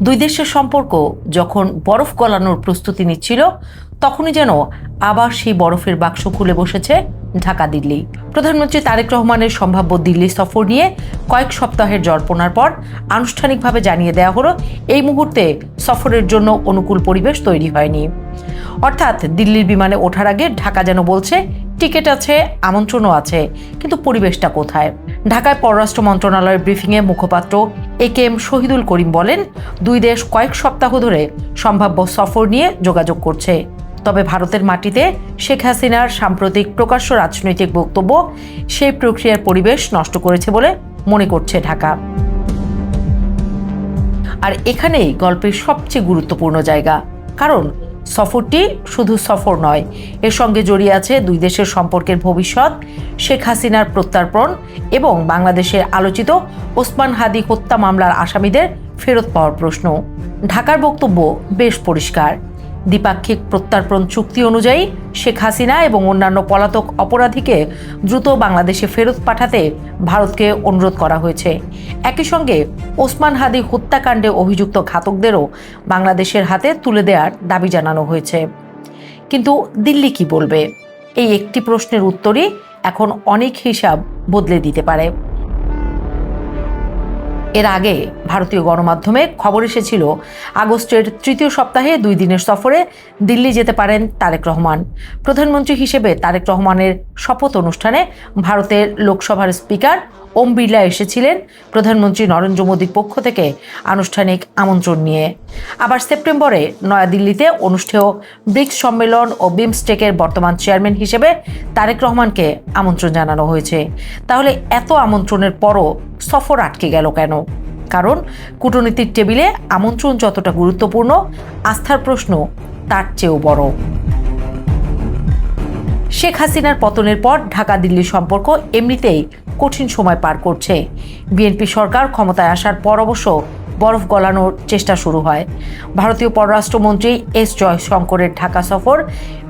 দুই দেশের সম্পর্ক যখন বরফ গলানোর প্রস্তুতি নিচ্ছিল, তখনই যেন আবার সেই বরফের বাক্স খুলে বসেছে ঢাকা দিল্লি। প্রধানমন্ত্রী তারেক রহমানের সম্ভাব্য দিল্লি সফর নিয়ে কয়েক সপ্তাহের জল্পনার পর আনুষ্ঠানিকভাবে জানিয়ে দেওয়া হলো, এই মুহূর্তে সফরের জন্য অনুকূল পরিবেশ তৈরি হয়নি। অর্থাৎ দিল্লির বিমানে ওঠার আগে ঢাকা যেন বলছে টিকিট আছে, আমন্ত্রণও আছে, কিন্তু পরিবেশটা কোথায়? ঢাকায় পররাষ্ট্র মন্ত্রণালয়ের ব্রিফিংয়ে মুখপাত্র AKM শহীদুল করিম বলেন, দুই দেশ কয়েক সপ্তাহ ধরে সম্ভাব্য সফর নিয়ে যোগাযোগ করছে। তবে ভারতের মাটিতে শেখ হাসিনার সাম্প্রতিক প্রকাশ্য রাজনৈতিক বক্তব্য সেই প্রক্রিয়ার পরিবেশ নষ্ট করেছে বলে মনে করছে ঢাকা। আর এখানেই গল্পের সবচেয়ে গুরুত্বপূর্ণ জায়গা, কারণ সফরটি শুধু সফর নয়, এর সঙ্গে জড়িয়ে আছে দুই দেশের সম্পর্কের ভবিষ্যৎ, শেখ হাসিনার প্রত্যর্পণ এবং বাংলাদেশের আলোচিত ওসমান হাদি হত্যা মামলার আসামিদের ফেরত পাওয়ার প্রশ্ন। ঢাকার বক্তব্য বেশ পরিষ্কার। দ্বিপাক্ষিক প্রত্যর্পণ চুক্তি অনুযায়ী শেখ হাসিনা এবং অন্যান্য পলাতক অপরাধীকে দ্রুত বাংলাদেশে ফেরত পাঠাতে ভারতকে অনুরোধ করা হয়েছে। একই সঙ্গে ওসমান হাদি হত্যাকাণ্ডে অভিযুক্ত ঘাতকদেরও বাংলাদেশের হাতে তুলে দেওয়ার দাবি জানানো হয়েছে। কিন্তু দিল্লি কি বলবে? এই একটি প্রশ্নের উত্তরই এখন অনেক হিসাব বদলে দিতে পারে। এর আগে ভারতীয় গণমাধ্যমে খবর এসেছিল, আগস্টের তৃতীয় সপ্তাহে 2 দিনের সফরে দিল্লি যেতে পারেন তারেক রহমান। প্রধানমন্ত্রী হিসেবে তারেক রহমানের শপথ অনুষ্ঠানে ভারতের লোকসভার স্পিকার ওম বিড়লা এসেছিলেন প্রধানমন্ত্রী নরেন্দ্র মোদীর পক্ষ থেকে আনুষ্ঠানিক আমন্ত্রণ নিয়ে। আবার সেপ্টেম্বরে নয়াদিল্লিতে অনুষ্ঠেয় ব্রিক্স সম্মেলন ও বিমস্টেকের বর্তমান চেয়ারম্যান হিসেবে তারেক রহমানকে আমন্ত্রণ জানানো হয়েছে। তাহলে এত আমন্ত্রণের পরও সফর আটকে গেল কেন? কারণ কূটনীতির টেবিলে আমন্ত্রণ যতটা গুরুত্বপূর্ণ, আস্থার প্রশ্ন তার চেয়েও বড়। শেখ হাসিনার পতনের পর ঢাকা দিল্লি সম্পর্ক এমনিতেই কঠিন সময় পার করছে। বিএনপি সরকার ক্ষমতায় আসার পর অবশ্য বরফ গলানোর চেষ্টা শুরু হয়। ভারতীয় পররাষ্ট্রমন্ত্রী এস জয়শঙ্করের ঢাকা সফর,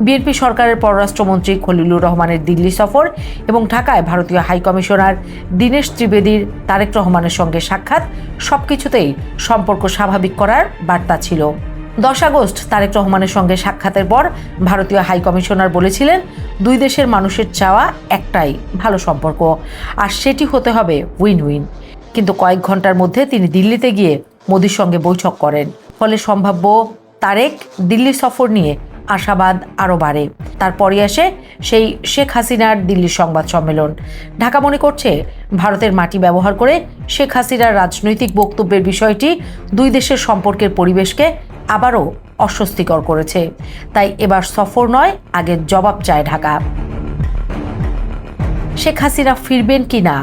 বিএনপি সরকারের পররাষ্ট্রমন্ত্রী খলিলুর রহমানের দিল্লি সফর এবং ঢাকায় ভারতীয় হাইকমিশনার দীনেশ ত্রিবেদীর তারেক রহমানের সঙ্গে সাক্ষাৎ, সবকিছুতেই সম্পর্ক স্বাভাবিক করার বার্তা ছিল। 10 আগস্ট তারেক রহমানের সঙ্গে সাক্ষাতের পর ভারতীয় হাইকমিশনার বলেছিলেন, দুই দেশের মানুষের চাওয়া একটাই, ভালো সম্পর্ক, আর সেটি হতে হবে উইন উইন। কিন্তু কয়েক ঘন্টার মধ্যে তিনি দিল্লিতে গিয়ে মোদির সঙ্গে বৈঠক করেন। ফলে সম্ভাব্য তারেক দিল্লি সফর নিয়ে আশাবাদ আরও বাড়ে। তারপরই আসে সেই শেখ হাসিনার দিল্লির সংবাদ সম্মেলন। ঢাকা মনে করছে, ভারতের মাটি ব্যবহার করে শেখ হাসিনার রাজনৈতিক বক্তব্যের বিষয়টি দুই দেশের সম্পর্কের পরিবেশকে আবারও অস্বস্তিকর করেছে। তাই এবার সফর নয়, আগের জবাব চায় ঢাকা। শেখ হাসিনা ফিরবেন কিনা,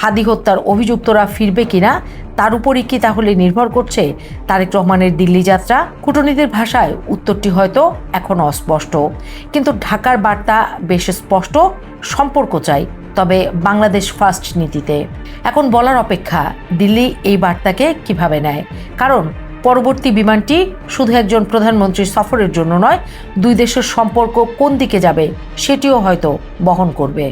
হাদি হত্যার অভিযুক্তরা ফিরবে কিনা, তার উপরই কি তাহলে নির্ভর করছে তারেক রহমানের দিল্লি যাত্রা? কূটনীতির ভাষায় উত্তরটি হয়তো এখনো অস্পষ্ট, কিন্তু ঢাকার বার্তা বেশ স্পষ্ট, সম্পর্ক চাই, তবে বাংলাদেশ ফার্স্ট নীতিতে। এখন বলার অপেক্ষা দিল্লি এই বার্তাকে কিভাবে নেয়, কারণ পরবর্তী বিমানটি শুধু একজন প্রধানমন্ত্রীর সফরের জন্য নয়, দুই দেশের সম্পর্ক কোন দিকে যাবে সেটিও হয়তো বহন করবে।